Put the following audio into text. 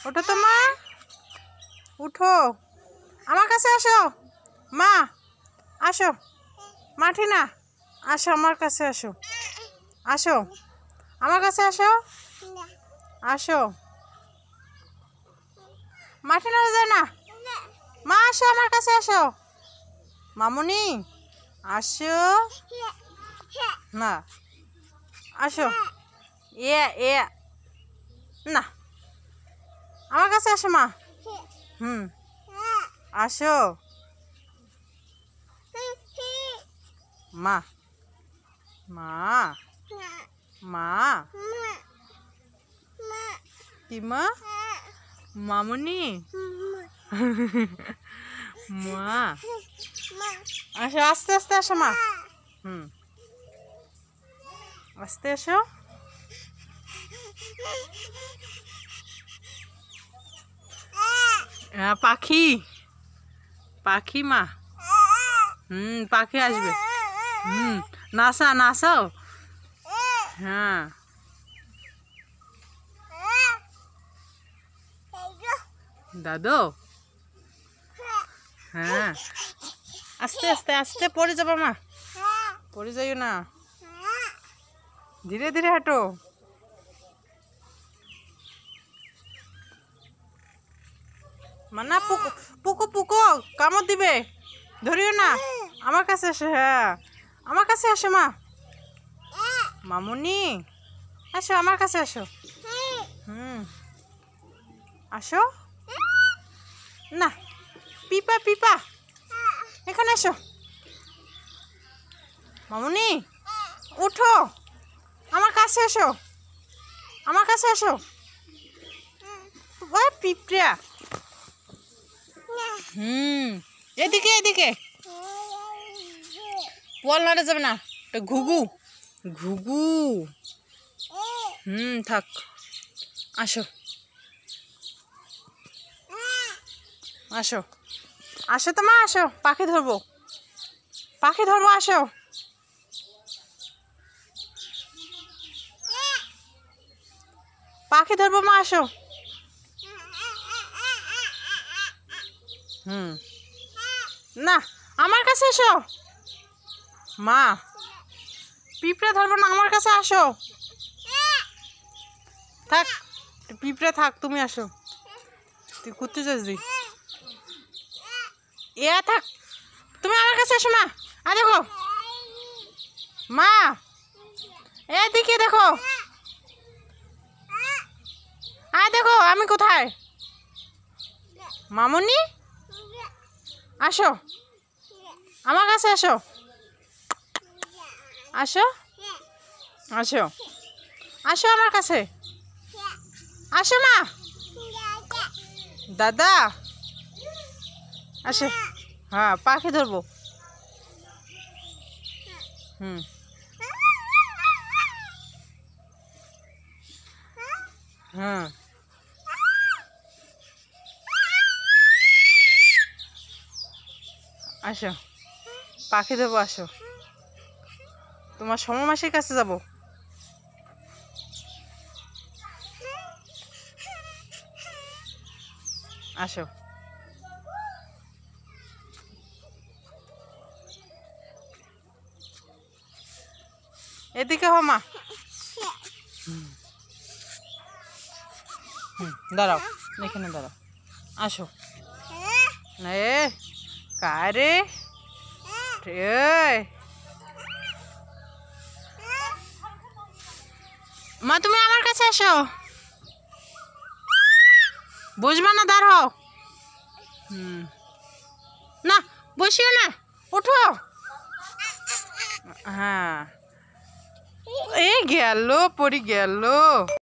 ওঠো তো মা, উঠো, আমার কাছে আসো মা, আসো মার্টিনা, আসো আমার কাছে আসো, আসো আমার কাছে আসো, আসো মার্টিনা যায় না, মা আসো আমার কাছে আসো, মামুনি আসো না, আসো এ এ না, আমার কাছে আসো মা, আসো মা, মা মা কি মা, মামুনি মা, আসো আস্তে আস্তে আসো মা, আস্তে আসো, পাখি পাখি মা, পাখি আসবে, নাচা নাচাও, হ্যাঁ দাদু, হ্যাঁ আস্তে আস্তে আস্তে পড়ে যাবো মা, পড়ে যাইও না, ধীরে ধীরে হাঁটো, মানা পুকো পুকো পুকো কামড় দিবে, ধরিও না, আমার কাছে আসো, হ্যাঁ আমার কাছে আসো মা, মামুনি আসো আমার কাছে আসো, আসো না, পিপা পিপা এখানে আসো, মামুনি উঠো, আমার কাছে আসো, আমার কাছে আসো, পিঁপড়া, এদিকে এদিকে, বল নাড়া যাবে না, ঘুঘু ঘুঘু, থাক, আসো আসো, আসো তো মা, আসো পাখি ধরবো, পাখি ধরবো, আসো পাখি ধরবো মা, আসো, না আমার কাছে এসো মা, পিঁপড়ে ধরবো না, আমার কাছে আসো, থাক পিঁপড়ে থাক, তুমি আসো, তুই ঘুরতে যাস দি, থাক তুমি আমার কাছে এসো মা, দেখো মা, এদিকে দেখো, দেখো আমি কোথায়, মামুনি আসো আমার কাছে আসো, আসো আসো আসো আমার কাছে, আসো মা, দাদা আসো, হ্যাঁ পাখি ধরবো, আসো পাখি ধরবো, আসো তোমার সমমাসির কাছে যাব, আসো এদিকে হ মা, দাঁড়াও এখানে দাঁড়াও, আসো কারে মা, তুমি আমার কাছে আসো, বসবা না, দাঁড়াও, না বসিও না, উঠো, হ্যাঁ এই গেল পরি গেল।